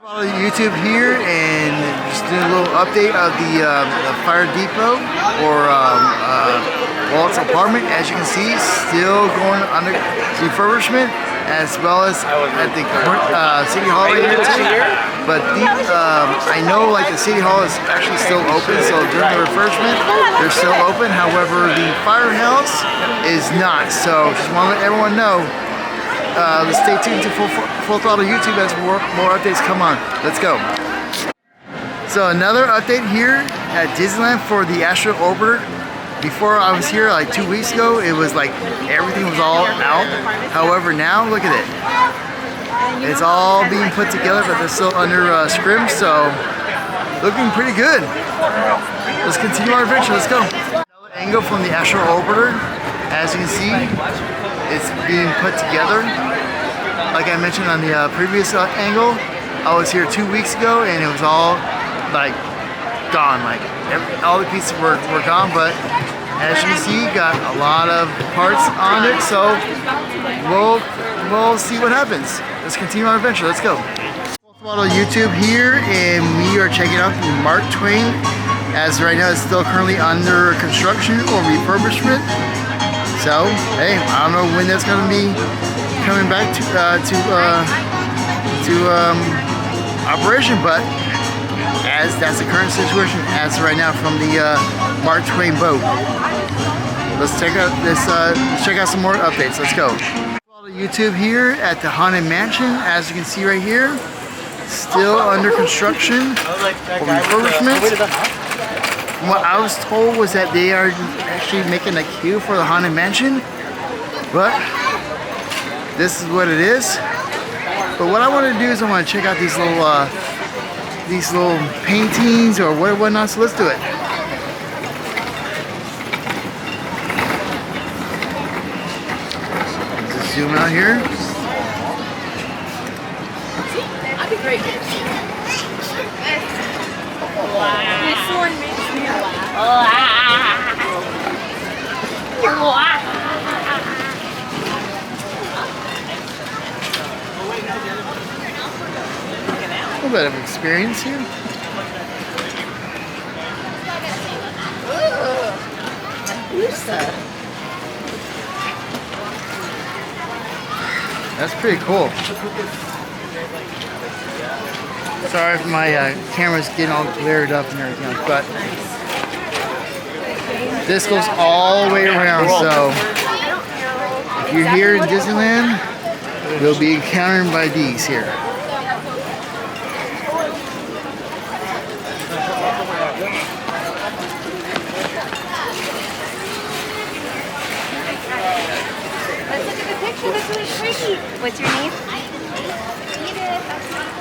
Follow YouTube here and just do a little update of the Fire Depot or Walt's apartment. As you can see, still going under refurbishment, as well as at the City Hall area too. But I know like the City Hall is actually still open, so during the refurbishment they're still open. However, the firehouse is not. So just want to let everyone know. Let's stay tuned to Full Throttle YouTube as more updates come on. Let's go. So another update here at Disneyland for the Astro Orbiter. Before I was here like 2 weeks ago, it was like everything was all out. However, now look at it. It's all being put together, but they're still under scrim, so looking pretty good. Let's continue our adventure. Let's go. Another angle from the Astro Orbiter. As you can see, it's being put together. Like I mentioned on the previous angle, I was here 2 weeks ago and it was all like gone. Like all the pieces were gone, but as you can see, got a lot of parts on it. So we'll see what happens. Let's continue our adventure. Let's go. Full Throttle YouTube here, and we are checking out the Mark Twain. As right now, it's still currently under construction or refurbishment. So, hey, I don't know when that's going to be coming back to operation, but as that's the current situation as right now from the Mark Twain boat. Let's check out this. Let's check out some more updates. Let's go. YouTube here at the Haunted Mansion, as you can see right here, still under construction or refurbishment. What I was told was that they are actually making a queue for the Haunted Mansion, but this is what it is. But what I want to do is I want to check out these little paintings or whatnot. So let's do it. Let's zoom out here. That'd be great. Wow. This one makes me laugh. A little bit of experience here. That's pretty cool. Sorry if my camera's getting all glared up and everything else, but this goes all the way around, so if you're here in Disneyland, you'll be encountering by these here. Let's look at the picture. That's really pretty. What's your name?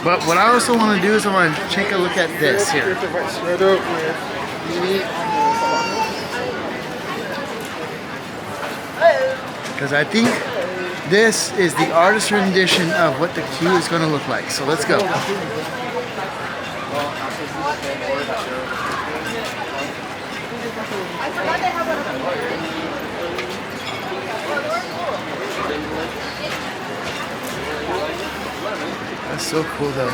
But what I also want to do is I want to take a look at this here. Because I think this is the artist rendition of what the queue is going to look like. So let's go. That's so cool though.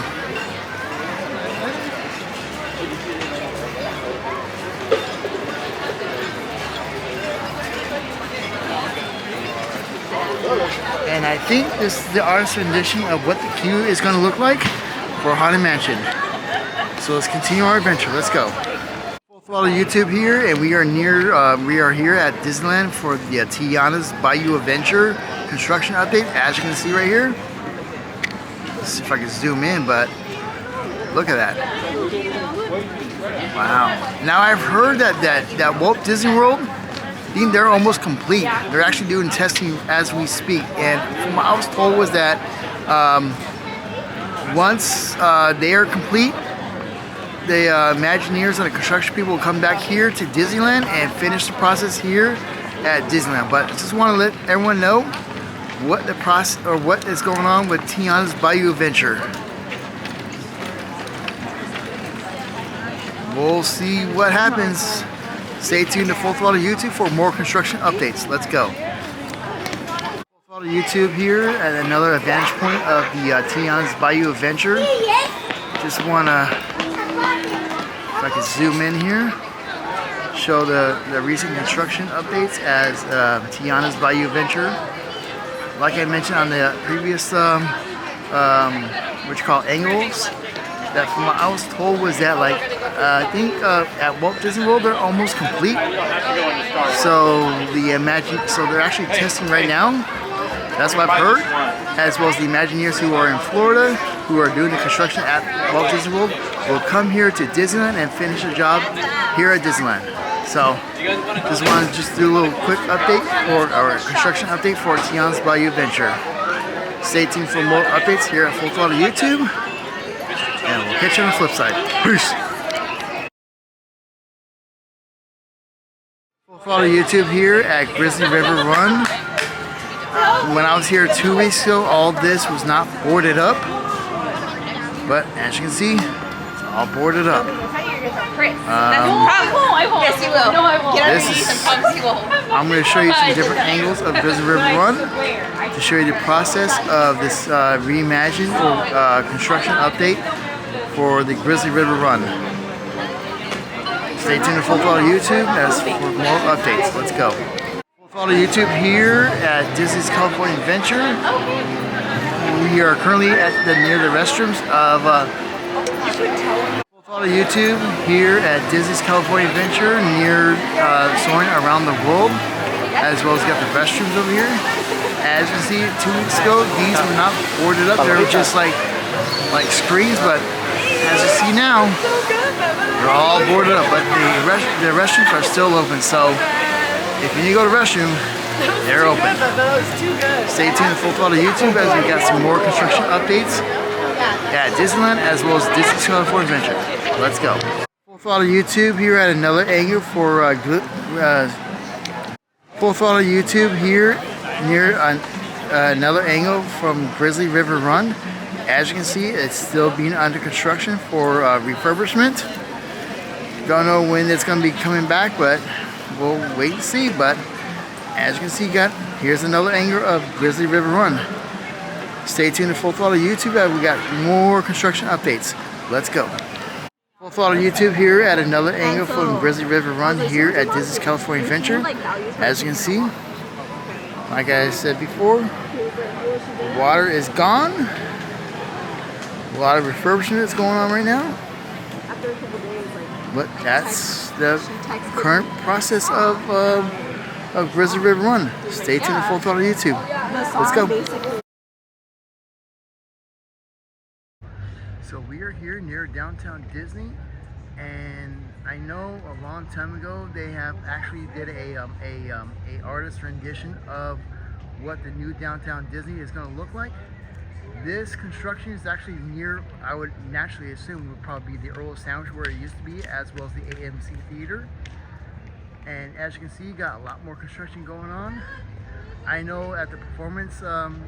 And I think this is the artist rendition of what the queue is going to look like for Haunted Mansion. So let's continue our adventure. Let's go. Full Throttle YouTube here, and we are here at Disneyland for the Tiana's Bayou Adventure construction update. As you can see right here. Let's see if I can zoom in, but look at that. Wow. Now I've heard that Walt Disney World, I think they're almost complete. They're actually doing testing as we speak. And from what I was told was that once they are complete, the Imagineers and the construction people will come back here to Disneyland and finish the process here at Disneyland. But I just want to let everyone know what the process or what is going on with Tiana's Bayou Adventure. We'll see what happens. Stay tuned to Full Throttle YouTube for more construction updates. Let's go. Full Throttle YouTube here at another advantage point of the Tiana's Bayou Adventure. just wanna, if I can zoom in here, show the recent construction updates as Tiana's Bayou Venture. Like I mentioned on the previous what you call angles, that from what I was told was that like I think at Walt Disney World they're almost complete. So they're actually testing right now. That's what I've heard, as well as the Imagineers who are in Florida, who are doing the construction at Walt Disney World, will come here to Disneyland and finish the job here at Disneyland. So just want to do a little quick update or construction update for Tiana's Bayou Venture. Stay tuned for more updates here at Full Throttle YouTube, and we'll catch you on the flip side. Peace! Full Throttle YouTube here at Grizzly River Run. When I was here 2 weeks ago, all this was not boarded up, but as you can see, it's all boarded up. Yes, you will. No, I won't. Get underneath and promise you won't. I'm going to show you some different angles of Grizzly River Run to show you the process of this reimagined or construction update for the Grizzly River Run. Stay tuned to Full Throttle YouTube as for more updates. Let's go. Full Throttle YouTube here at Disney's California Adventure. We are currently near the restrooms of Full Throttle YouTube here at Disney's California Adventure, near Soaring Around the World, as well as got the restrooms over here. As you see, 2 weeks ago, these were not boarded up. They were just like screens, but as you see now, they're all boarded up. But the restrooms are still open, so if you need to go to the restroom, they're open. Stay tuned to Full Throttle YouTube as we got some more construction updates at Disneyland as well as Disney's California Adventure. Let's go. Full Throttle YouTube here at another angle for Full Throttle YouTube here near another angle from Grizzly River Run. As you can see, it's still being under construction for refurbishment. Don't know when it's going to be coming back, but we'll wait and see. But as you can see, here's another angle of Grizzly River Run. Stay tuned to Full Throttle YouTube as we got more construction updates. Let's go. Full Throttle YouTube here at another angle from Grizzly River Run here at Disney's California Adventure. As you can see, like I said before, the water is gone. A lot of refurbishment is going on right now. But that's the current process of Grizzly River Run. Stay tuned to Full Throttle YouTube. Let's go. So we are here near downtown Disney, and I know a long time ago they have actually did a artist rendition of what the new downtown Disney is going to look like. This construction is actually near, I would naturally assume, would probably be the Earl Sandwich where it used to be, as well as the AMC Theater. And as you can see, you got a lot more construction going on. I know at the performance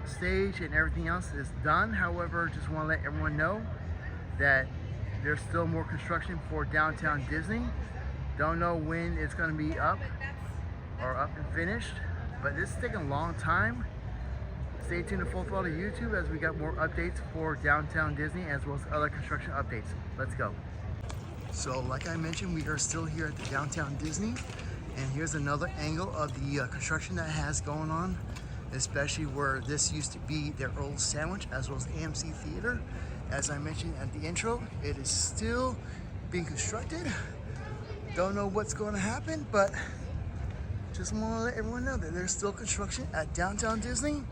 stage and everything else is done. However, just want to let everyone know that there's still more construction for downtown Disney. Don't know when it's going to be up and finished, but this is taking a long time. Stay tuned to Full Throttle YouTube as we got more updates for downtown Disney as well as other construction updates. Let's go. So like I mentioned, we are still here at the downtown Disney, and here's another angle of the construction that has going on, especially where this used to be their old Sandwich as well as AMC Theater. As I mentioned at the intro, it is still being constructed. Don't know what's going to happen, but just want to let everyone know that there's still construction at downtown Disney.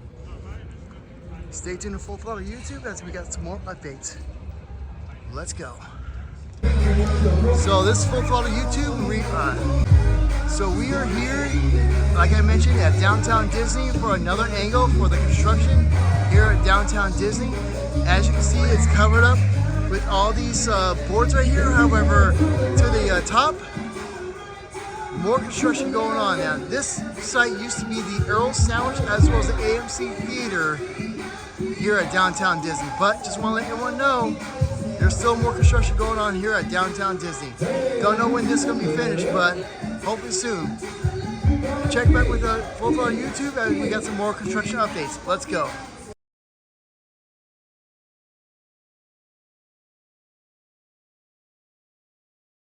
Stay tuned to Full Throttle YouTube as we got some more updates. Let's go. So this is Full Throttle YouTube. So we are here, like I mentioned, at downtown Disney for another angle for the construction here at downtown Disney. As you can see, it's covered up with all these boards right here. However, to the top, more construction going on. Now, this site used to be the Earl Sandwich as well as the AMC Theater here at downtown Disney. But just want to let everyone know, there's still more construction going on here at downtown Disney. Don't know when this is going to be finished, but hopefully soon. Check back with the Full Throttle YouTube as we got some more construction updates. Let's go.